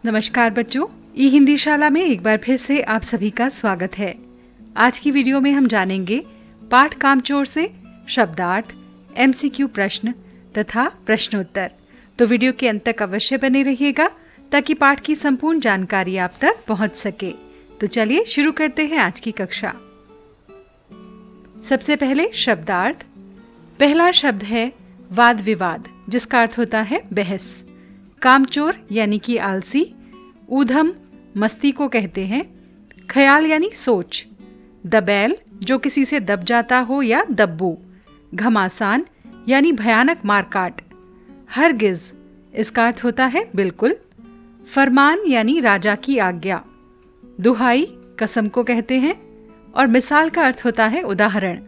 नमस्कार बच्चों, ई हिंदी शाला में एक बार फिर से आप सभी का स्वागत है। आज की वीडियो में हम जानेंगे पाठ कामचोर से शब्दार्थ, एमसीक्यू प्रश्न तथा प्रश्नोत्तर। तो वीडियो के अंत तक अवश्य बने रहिएगा ताकि पाठ की संपूर्ण जानकारी आप तक पहुंच सके। तो चलिए शुरू करते हैं आज की कक्षा। सबसे पहले शब्दार्थ। पहला शब्द है वाद विवाद, जिसका अर्थ होता है बहस। कामचोर यानी कि आलसी, ऊधम मस्ती को कहते हैं, ख्याल यानी सोच, दबैल जो किसी से दब जाता हो या दब्बू, घमासान यानी भयानक मारकाट, हरगिज इसका अर्थ होता है बिल्कुल, फरमान यानी राजा की आज्ञा, दुहाई कसम को कहते हैं और मिसाल का अर्थ होता है उदाहरण,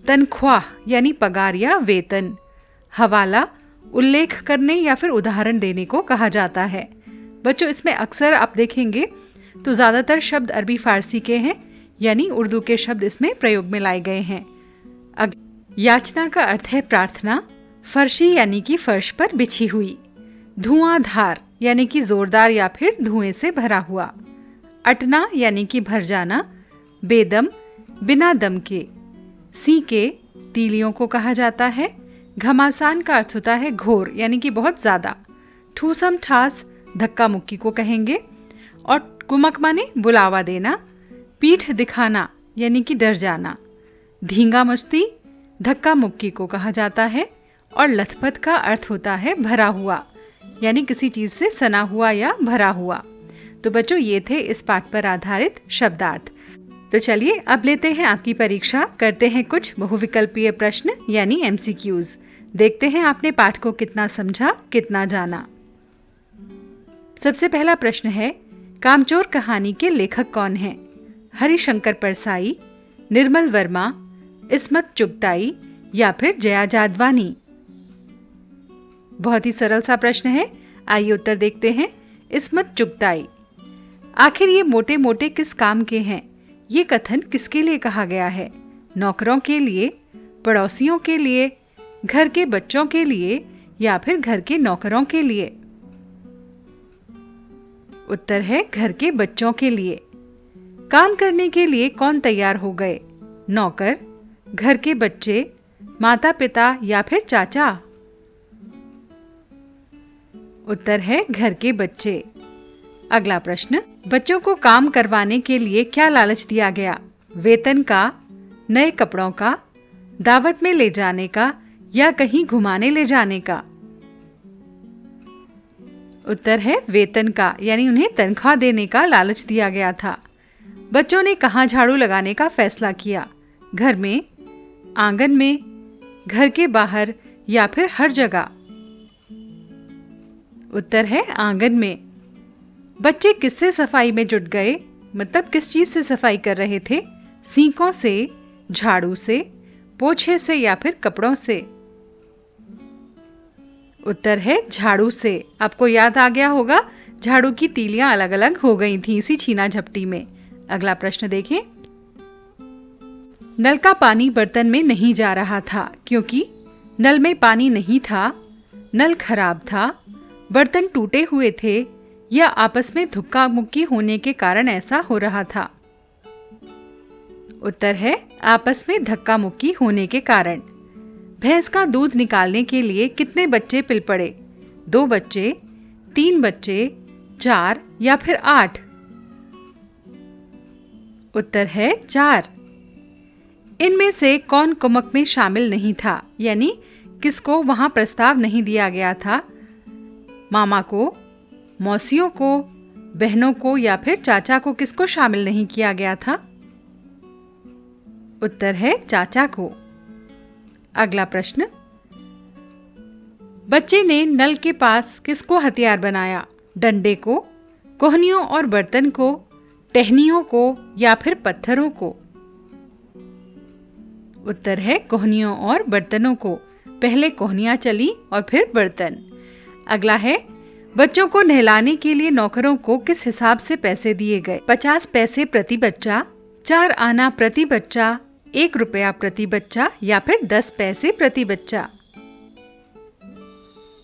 तनख्वाह यानी पगार या वेतन, हवाला उल्लेख करने या फिर उदाहरण देने को कहा जाता है। बच्चों, इसमें अक्सर आप देखेंगे तो ज्यादातर शब्द अरबी फारसी के हैं, यानी उर्दू के शब्द इसमें प्रयोग में लाए गए हैं। याचना का अर्थ है प्रार्थना, फर्शी यानी कि फर्श पर बिछी हुई, धुआंधार यानी कि जोरदार या फिर धुएं से भरा हुआ, अटना यानी कि भर जाना, बेदम बिना दम के, सीके तीलियों को कहा जाता है, घमासान का अर्थ होता है घोर यानी कि बहुत ज्यादा, ठूसम ठास धक्का मुक्की को कहेंगे, और कुमक माने बुलावा देना, पीठ दिखाना यानी कि डर जाना, धींगा मस्ती धक्का मुक्की को कहा जाता है, और लथपथ का अर्थ होता है भरा हुआ यानी किसी चीज से सना हुआ या भरा हुआ। तो बच्चों, ये थे इस पाठ पर आधारित शब्दार्थ। तो चलिए अब लेते हैं आपकी परीक्षा, करते हैं कुछ बहुविकल्पीय प्रश्न यानी एमसीक्यूज। देखते हैं आपने पाठ को कितना समझा, कितना जाना। सबसे पहला प्रश्न है, कामचोर कहानी के लेखक कौन हैं? हरिशंकर परसाई, निर्मल वर्मा, इस्मत चुगताई या फिर जया जादवानी? बहुत ही सरल सा प्रश्न है, आइए उत्तर देखते हैं। इस्मत चुगताई। आखिर ये मोटे मोटे किस काम के हैं? ये कथन किसके लिए कहा गया है? नौकरों के लिए, पड़ोसियों के लिए, घर के बच्चों के लिए या फिर घर के नौकरों के लिए? उत्तर है घर के बच्चों के लिए। काम करने के लिए कौन तैयार हो गए? नौकर, घर के बच्चे, माता पिता या फिर चाचा? उत्तर है घर के बच्चे। अगला प्रश्न, बच्चों को काम करवाने के लिए क्या लालच दिया गया? वेतन का, नए कपड़ों का, दावत में ले जाने का या कहीं घुमाने ले जाने का? उत्तर है वेतन का, यानी उन्हें तनख्वाह देने का लालच दिया गया था। बच्चों ने कहां झाड़ू लगाने का फैसला किया? घर में, आंगन में, घर के बाहर या फिर हर जगह? उत्तर है आंगन में। बच्चे किससे सफाई में जुट गए? मतलब किस चीज से सफाई कर रहे थे? सीकों से, झाड़ू से, पोछे से या फिर कपड़ों से? उत्तर है झाड़ू से। आपको याद आ गया होगा, झाड़ू की तीलियां अलग अलग हो गई थी इसी छीना झपटी में। अगला प्रश्न देखें। नल का पानी बर्तन में नहीं जा रहा था क्योंकि नल में पानी नहीं था, नल खराब था, बर्तन टूटे हुए थे या आपस में धक्का मुक्की होने के कारण ऐसा हो रहा था? उत्तर है आपस में धक्का मुक्की होने के कारण। भैंस का दूध निकालने के लिए कितने बच्चे पिल पड़े? 2 बच्चे, 3 बच्चे, 4 या फिर 8? उत्तर है 4। इनमें से कौन कुमक में शामिल नहीं था, यानी किसको वहां प्रस्ताव नहीं दिया गया था? मामा को, मौसियों को, बहनों को या फिर चाचा को किसको शामिल नहीं किया गया था? उत्तर है चाचा को। अगला प्रश्न, बच्चे ने नल के पास किसको हथियार बनाया? डंडे को, कोहनियों और बर्तन को, टहनियों को या फिर पत्थरों को? उत्तर है कोहनियों और बर्तनों को। पहले कोहनियां चली और फिर बर्तन। अगला है, बच्चों को नहलाने के लिए नौकरों को किस हिसाब से पैसे दिए गए? 50 पैसे प्रति बच्चा, 4 आना प्रति बच्चा, 1 रुपया प्रति बच्चा या फिर 10 पैसे प्रति बच्चा?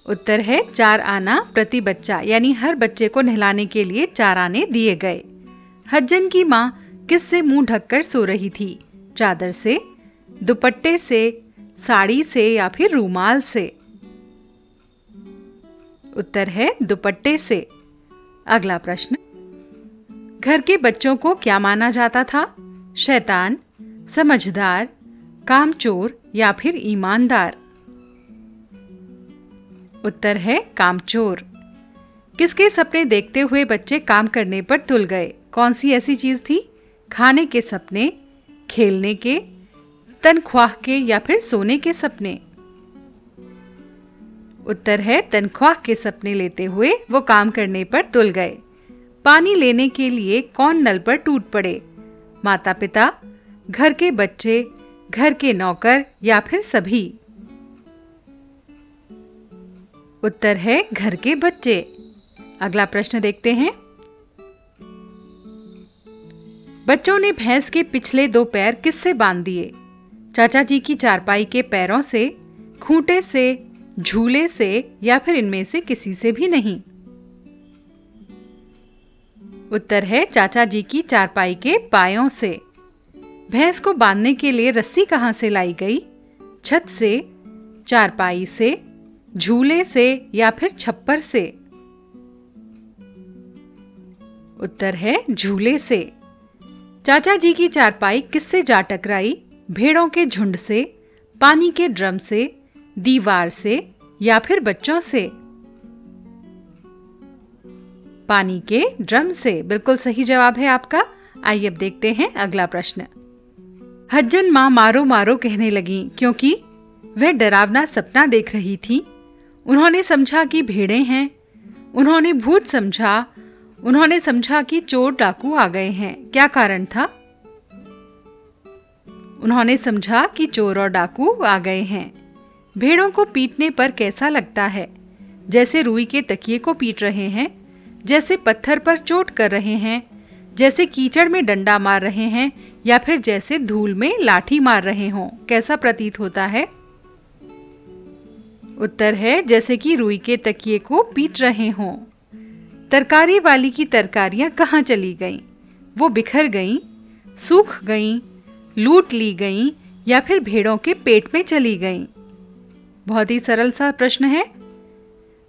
उत्तर है 4 आना प्रति बच्चा, यानी हर बच्चे को नहलाने के लिए 4 आने दिए गए। हज्जन की माँ किससे मुंह ढककर सो रही थी? चादर से, दुपट्टे से, साड़ी से या फिर रूमाल से? उत्तर है दुपट्टे से। अगला प्रश्न, घर के बच्चों को क्या माना जाता था? शैतान, समझदार, कामचोर या फिर ईमानदार? उत्तर है कामचोर। किसके सपने देखते हुए बच्चे काम करने पर तुल गए? कौन सी ऐसी चीज थी? खाने के सपने, खेलने के, तनख्वाह के या फिर सोने के सपने? उत्तर है तनख्वाह के सपने लेते हुए वो काम करने पर तुल गए। पानी लेने के लिए कौन नल पर टूट पड़े? माता पिता, घर के बच्चे, घर के नौकर या फिर सभी? उत्तर है घर के बच्चे। अगला प्रश्न देखते हैं। बच्चों ने भैंस के पिछले 2 पैर किससे बांध दिए? चाचा जी की चारपाई के पैरों से, खूंटे से, झूले से या फिर इनमें से किसी से भी नहीं? उत्तर है चाचा जी की चारपाई के पायों से। भैंस को बांधने के लिए रस्सी कहां से लाई गई? छत से, चारपाई से, झूले से या फिर छप्पर से? उत्तर है झूले से। चाचा जी की चारपाई किससे जा टकराई? भेड़ों के झुंड से, पानी के ड्रम से, दीवार से या फिर बच्चों से? पानी के ड्रम से। बिल्कुल सही जवाब है आपका। आइए अब देखते हैं अगला प्रश्न। हज्जन मां मारो मारो कहने लगी क्योंकि वह डरावना सपना देख रही थी। उन्होंने समझा कि भेड़ें हैं, उन्होंने भूत समझा, उन्होंने समझा कि चोर डाकू आ गए हैं। क्या कारण था? उन्होंने समझा कि चोर और डाकू आ गए हैं। भेड़ों को पीटने पर कैसा लगता है? जैसे रुई के तकिए को पीट रहे हैं, जैसे पत्थर पर चोट कर रहे हैं, जैसे कीचड़ में डंडा मार रहे हैं या फिर जैसे धूल में लाठी मार रहे हों। कैसा प्रतीत होता है? उत्तर है जैसे कि रुई के तकिए को पीट रहे हों। तरकारी वाली की तरकारियां कहां चली गईं? वो बिखर गईं, सूख गईं, लूट ली गईं या फिर भेड़ों के पेट में चली गईं? बहुत ही सरल सा प्रश्न है।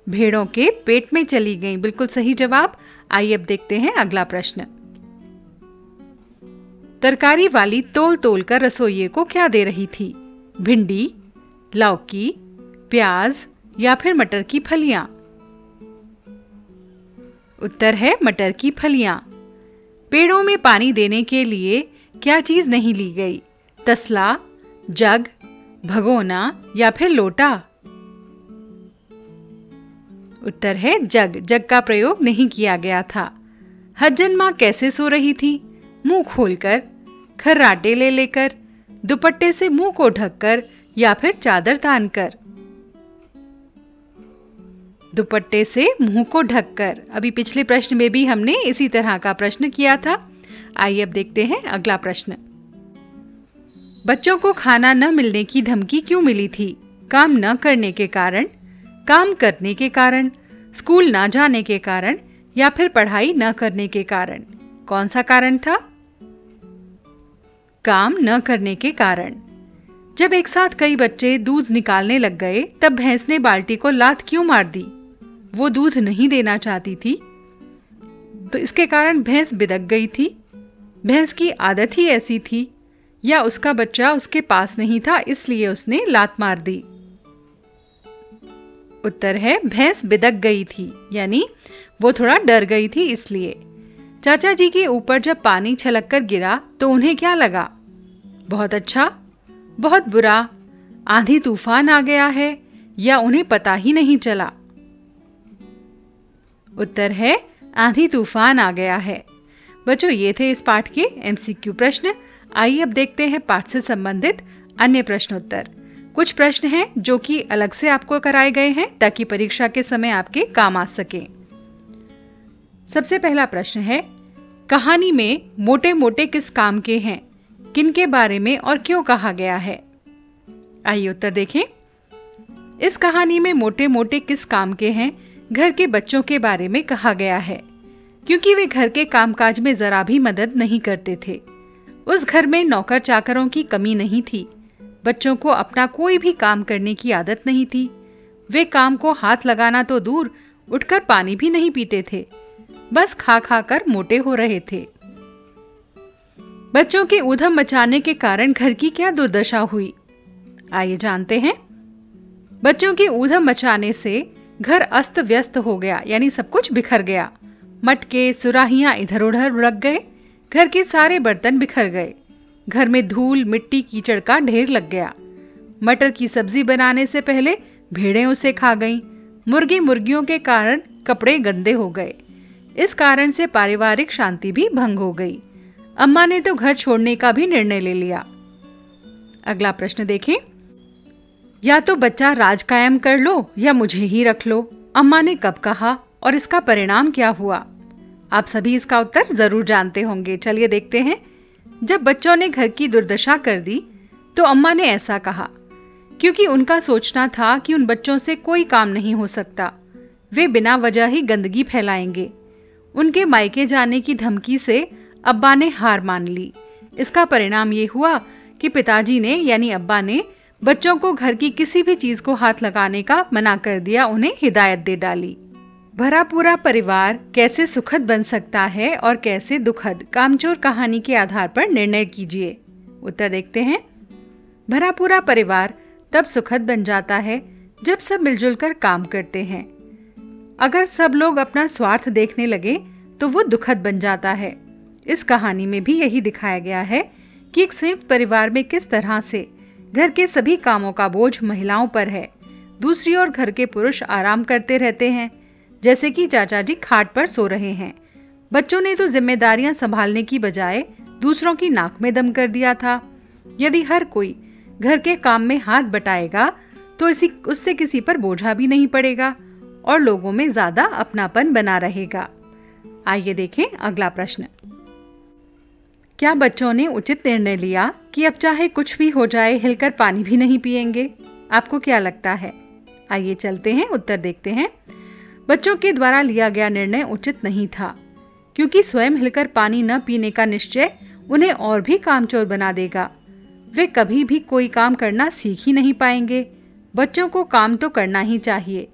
भेड़ों के पेट में चली गईं। बिल्कुल सही जवाब। आइए अब देखते हैं अगला प्रश्न। तरकारी वाली तोल तोल कर रसोइये को क्या दे रही थी? भिंडी, लौकी, प्याज या फिर मटर की फलियां? उत्तर है मटर की फलियां। पेड़ों में पानी देने के लिए क्या चीज नहीं ली गई? तसला, जग, भगोना या फिर लोटा? उत्तर है जग। जग का प्रयोग नहीं किया गया था। हज्जन मां कैसे सो रही थी? मुंह खोलकर, खर्राटे ले लेकर, दुपट्टे से मुंह को ढककर या फिर चादर तानकर? दुपट्टे से मुंह को ढककर। अभी पिछले प्रश्न में भी हमने इसी तरह का प्रश्न किया था। आइए अब देखते हैं अगला प्रश्न। बच्चों को खाना न मिलने की धमकी क्यों मिली थी? काम न करने के कारण, काम करने के कारण, स्कूल न जाने के कारण या फिर पढ़ाई न करने के कारण? कौन सा कारण था? काम न करने के कारण। जब एक साथ कई बच्चे दूध निकालने लग गए तब भैंस ने बाल्टी को लात क्यों मार दी? वो दूध नहीं देना चाहती थी, तो इसके कारण भैंस बिदक गई थी, भैंस की आदत ही ऐसी थी, या उसका बच्चा उसके पास नहीं था इसलिए उसने लात मार दी? उत्तर है भैंस बिदक गई थी, यानी वो थोड़ा डर गई थी इसलिए। चाचा जी के ऊपर जब पानी छलककर गिरा तो उन्हें क्या लगा? बहुत अच्छा, बहुत बुरा, आंधी तूफान आ गया है या उन्हें पता ही नहीं चला? उत्तर है आंधी तूफान आ गया है। बच्चों, ये थे इस पाठ के एमसीक्यू प्रश्न। आइए अब देखते हैं पाठ से संबंधित अन्य प्रश्नोत्तर। कुछ प्रश्न हैं जो कि अलग से आपको कराए गए हैं ताकि परीक्षा के समय आपके काम आ सके। सबसे पहला प्रश्न है, कहानी में मोटे मोटे किस काम के हैं? किन के बारे में और क्यों कहा गया है? आइए उत्तर देखें। इस कहानी में मोटे मोटे किस काम के हैं घर के बच्चों के बारे में कहा गया है, क्योंकि वे घर के कामकाज में जरा भी मदद नहीं करते थे। उस घर में नौकर चाकरों की कमी नहीं थी। बच्चों को अपना कोई भी काम करने की आदत नहीं थी। वे काम को हाथ लगाना तो दूर, उठकर पानी भी नहीं पीते थे। बस खा खा कर मोटे हो रहे थे। बच्चों के ऊधम मचाने के कारण घर की क्या दुर्दशा हुई, आइए जानते हैं। बच्चों के ऊधम मचाने से घर अस्त व्यस्त हो गया, यानी सब कुछ बिखर गया। मटके सुराहियां इधर उधर उड़क गए। घर के सारे बर्तन बिखर गए। घर में धूल मिट्टी कीचड़ का ढेर लग गया। मटर की सब्जी बनाने से पहले भेड़ें उसे खा गईं। मुर्गी मुर्गियों के कारण कपड़े गंदे हो गए। इस कारण से पारिवारिक शांति भी भंग हो गई। अम्मा ने तो घर छोड़ने का भी निर्णय ले लिया। अगला प्रश्न देखें। या तो बच्चा राज कायम कर लो या मुझे ही रख लो, अम्मा ने कब कहा और इसका परिणाम क्या हुआ? आप सभी इसका उत्तर जरूर जानते होंगे। चलिए देखते हैं। जब बच्चों ने घर की दुर्दशा कर दी तो अम्मा ने ऐसा कहा क्योंकि उनका सोचना था कि उन बच्चों से कोई काम नहीं हो सकता। वे बिना वजह ही गंदगी फैलाएंगे। उनके मायके जाने की धमकी से अब्बा ने हार मान ली। इसका परिणाम ये हुआ कि पिताजी ने यानी अब्बा ने बच्चों को घर की किसी भी चीज को हाथ लगाने का मना कर दिया, उन्हें हिदायत दे डाली। भरा पूरा परिवार कैसे सुखद बन सकता है और कैसे दुखद, कामचोर कहानी के आधार पर निर्णय कीजिए। उत्तर देखते हैं। भरा पूरा परिवार तब सुखद बन जाता है जब सब मिलजुल कर काम करते हैं। अगर सब लोग अपना स्वार्थ देखने लगे तो वो दुखद बन जाता है। इस कहानी में भी यही दिखाया गया है कि एक संयुक्त परिवार में किस तरह से घर के सभी कामों का बोझ महिलाओं पर है। दूसरी ओर घर के पुरुष आराम करते रहते हैं, जैसे कि चाचा जी खाट पर सो रहे हैं। बच्चों ने तो जिम्मेदारियां संभालने की बजाय दूसरों की नाक में दम कर दिया था। यदि हर कोई घर के काम में हाथ बटाएगा तो उससे किसी पर बोझा भी नहीं पड़ेगा और लोगों में ज्यादा अपनापन बना रहेगा। आइए देखें अगला प्रश्न। क्या बच्चों ने उचित निर्णय लिया कि अब चाहे कुछ भी हो जाए हिलकर पानी भी नहीं पिएंगे? आपको क्या लगता है? आइए चलते हैं, उत्तर देखते हैं। बच्चों के द्वारा लिया गया निर्णय उचित नहीं था, क्योंकि स्वयं हिलकर पानी न पीने का निश्चय उन्हें और भी कामचोर बना देगा। वे कभी भी कोई काम करना सीख ही नहीं पाएंगे। बच्चों को काम तो करना ही चाहिए,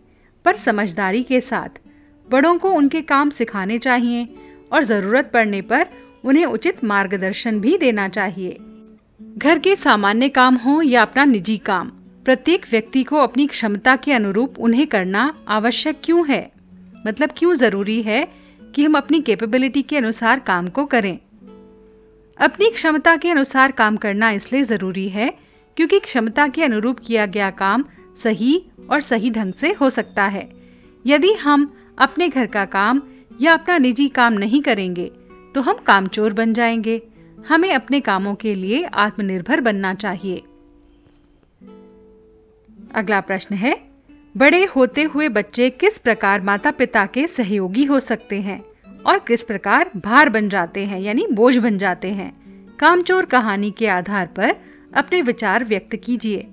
पर समझदारी के साथ। बड़ों को उनके काम सिखाने चाहिए और जरूरत पड़ने पर उन्हें उचित मार्गदर्शन भी देना चाहिए। घर के सामान्य काम हो या अपना निजी काम, प्रत्येक व्यक्ति को अपनी क्षमता के अनुरूप उन्हें करना आवश्यक क्यों है? मतलब क्यों जरूरी है कि हम अपनी कैपेबिलिटी के अनुसार काम को करें? अपनी क्षमता के अनुसार काम करना इसलिए जरूरी है क्योंकि क्षमता के अनुरूप किया गया काम सही और सही ढंग से हो सकता है। यदि हम अपने घर का काम या अपना निजी काम नहीं करेंगे तो हम कामचोर बन जाएंगे। हमें अपने कामों के लिए आत्मनिर्भर बनना चाहिए। अगला प्रश्न है, बड़े होते हुए बच्चे किस प्रकार माता पिता के सहयोगी हो सकते हैं और किस प्रकार भार बन जाते हैं, यानी बोझ बन जाते हैं? कामचोर कहानी के आधार पर अपने विचार व्यक्त कीजिए।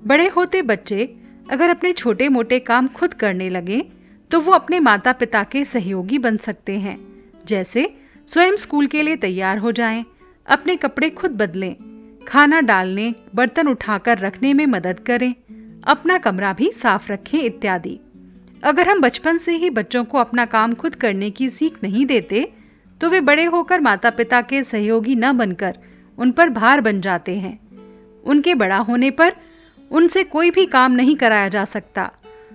बड़े होते बच्चे अगर अपने छोटे मोटे काम खुद करने लगे तो वो अपने माता पिता के सहयोगी बन सकते हैं। जैसे स्वयं स्कूल के लिए तैयार हो जाएं, अपने कपड़े खुद बदलें, खाना डालने बर्तन उठाकर रखने में मदद करें, अपना कमरा भी साफ रखें इत्यादि। अगर हम बचपन से ही बच्चों को अपना काम खुद करने की सीख नहीं देते तो वे बड़े होकर माता पिता के सहयोगी न बनकर उन पर भार बन जाते हैं। उनके बड़ा होने पर उनसे कोई भी काम नहीं कराया जा सकता,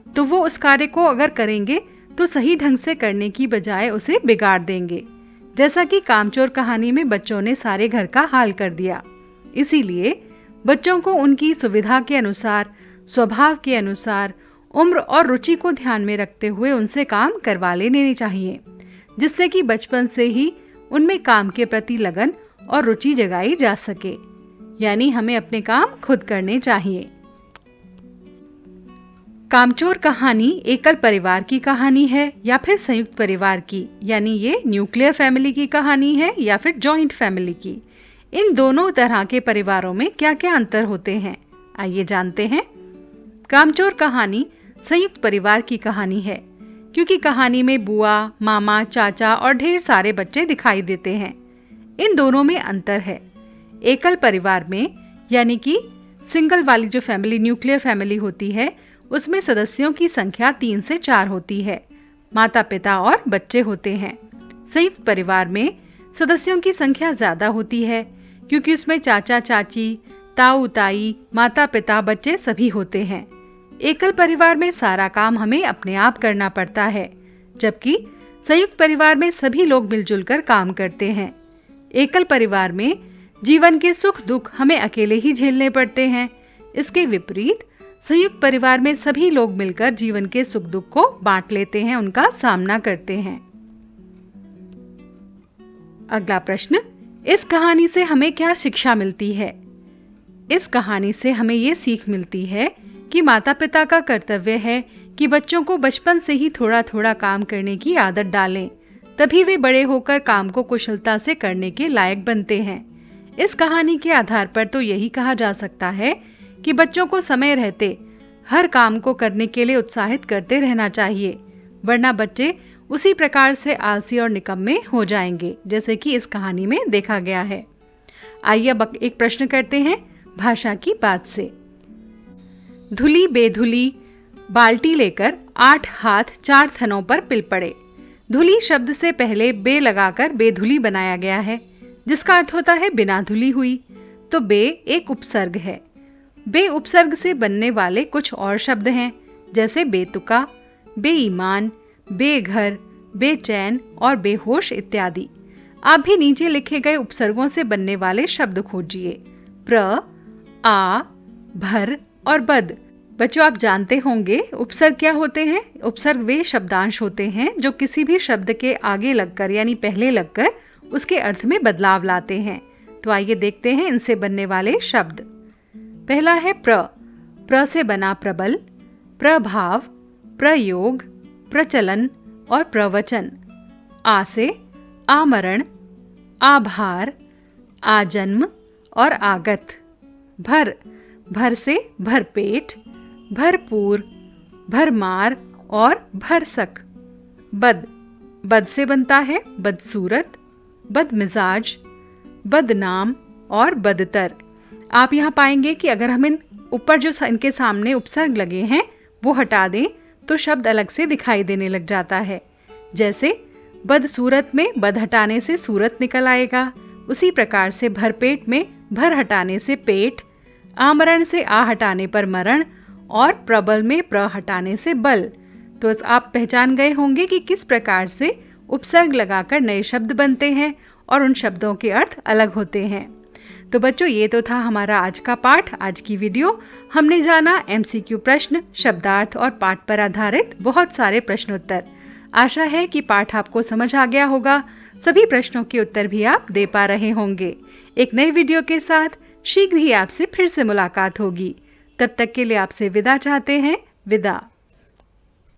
तो वो उस कार्य को अगर करेंगे तो सही ढंग से करने की बजाय उसे बिगाड़ देंगे, जैसा कि कामचोर कहानी में बच्चों ने सारे घर का हाल कर दिया। इसीलिए बच्चों को उनकी सुविधा के अनुसार, स्वभाव के अनुसार, उम्र और रुचि को ध्यान में रखते हुए उनसे काम करवा लेने चाहिए, जिससे कि बचपन से ही उनमें काम के प्रति लगन और रुचि जगाई जा सके। यानी हमें अपने काम खुद करने चाहिए। कामचोर कहानी एकल परिवार की कहानी है या फिर संयुक्त परिवार की, यानी ये न्यूक्लियर फैमिली की कहानी है या फिर जॉइंट फैमिली की? इन दोनों तरह के परिवारों में क्या क्या अंतर होते हैं, आइए जानते हैं। कामचोर कहानी संयुक्त परिवार की कहानी है, क्योंकि कहानी में बुआ, मामा, चाचा और ढेर सारे बच्चे दिखाई देते हैं। इन दोनों में अंतर है। एकल परिवार में यानी कि सिंगल वाली जो फैमिली, न्यूक्लियर फैमिली होती है, उसमें सदस्यों की संख्या 3 से 4 होती है। माता पिता और बच्चे होते हैं। संयुक्त परिवार में सदस्यों की संख्या ज्यादा होती है, क्योंकि उसमें चाचा चाची, ताऊ ताई, माता पिता, बच्चे सभी होते हैं। एकल परिवार में सारा काम हमें अपने आप करना पड़ता है, जबकि संयुक्त परिवार में सभी लोग मिलजुल कर काम करते हैं। एकल परिवार में जीवन के सुख दुख हमें अकेले ही झेलने पड़ते हैं। इसके विपरीत संयुक्त परिवार में सभी लोग मिलकर जीवन के सुख दुख को बांट लेते हैं, उनका सामना करते हैं। अगला प्रश्न, इस कहानी से हमें क्या शिक्षा मिलती है? इस कहानी से हमें ये सीख मिलती है कि माता पिता का कर्तव्य है कि बच्चों को बचपन से ही थोड़ा थोड़ा काम करने की आदत डालें, तभी वे बड़े होकर काम को कुशलता से करने के लायक बनते हैं। इस कहानी के आधार पर तो यही कहा जा सकता है कि बच्चों को समय रहते हर काम को करने के लिए उत्साहित करते रहना चाहिए, वरना बच्चे उसी प्रकार से आलसी और निकम्मे हो जाएंगे, जैसे कि इस कहानी में देखा गया है। आइए अब एक प्रश्न करते हैं भाषा की बात से। धुली बेधुली बाल्टी लेकर 8 हाथ 4 थनों पर पिल पड़े। धुली शब्द से पहले बे लगाकर बेधुली बनाया गया है, जिसका अर्थ होता है बिना धुली हुई। तो बे एक उपसर्ग है। बे उपसर्ग से बनने वाले कुछ और शब्द हैं, जैसे बेतुका, बेईमान, बेघर, बेचैन और बेहोश इत्यादि। आप भी नीचे लिखे गए उपसर्गों से बनने वाले शब्द खोजिए। प्र, आ, भर और बद। बच्चों, आप जानते होंगे उपसर्ग क्या होते हैं। उपसर्ग वे शब्दांश होते हैं जो किसी भी शब्द के आगे लगकर यानी पहले लगकर उसके अर्थ में बदलाव लाते हैं। तो आइए देखते हैं इनसे बनने वाले शब्द। पहला है प्र। प्र से बना प्रबल, प्रभाव, प्रयोग, प्रचलन और प्रवचन। आ से आमरण, आभार, आजन्म और आगत। भर, भर से भरपेट, भरपूर, भरमार और भरसक। बद, बद से बनता है बदसूरत, बदमिजाज, बदनाम और बदतर। आप यहाँ पाएंगे कि अगर हम इन ऊपर जो इनके सामने उपसर्ग लगे हैं वो हटा दें तो शब्द अलग से दिखाई देने लग जाता है। जैसे बदसूरत में बद हटाने से सूरत निकल आएगा, उसी प्रकार से भरपेट में भर हटाने से पेट, आमरण से आ हटाने पर मरण और प्रबल में प्र हटाने से बल। तो आप पहचान गए होंगे कि किस प्रकार से उपसर्ग लगाकर नए शब्द बनते हैं और उन शब्दों के अर्थ अलग होते हैं। तो बच्चों, ये तो था हमारा आज का पाठ, आज की वीडियो। हमने जाना MCQ प्रश्न, शब्दार्थ और पाठ पर आधारित बहुत सारे प्रश्नोत्तर। आशा है कि पाठ आपको समझ आ गया होगा। सभी प्रश्नों के उत्तर भी आप दे पा रहे होंगे। एक नई वीडियो के साथ शीघ्र ही आपसे फिर से मुलाकात होगी। तब तक के लिए आपसे विदा चाहते हैं। विदा।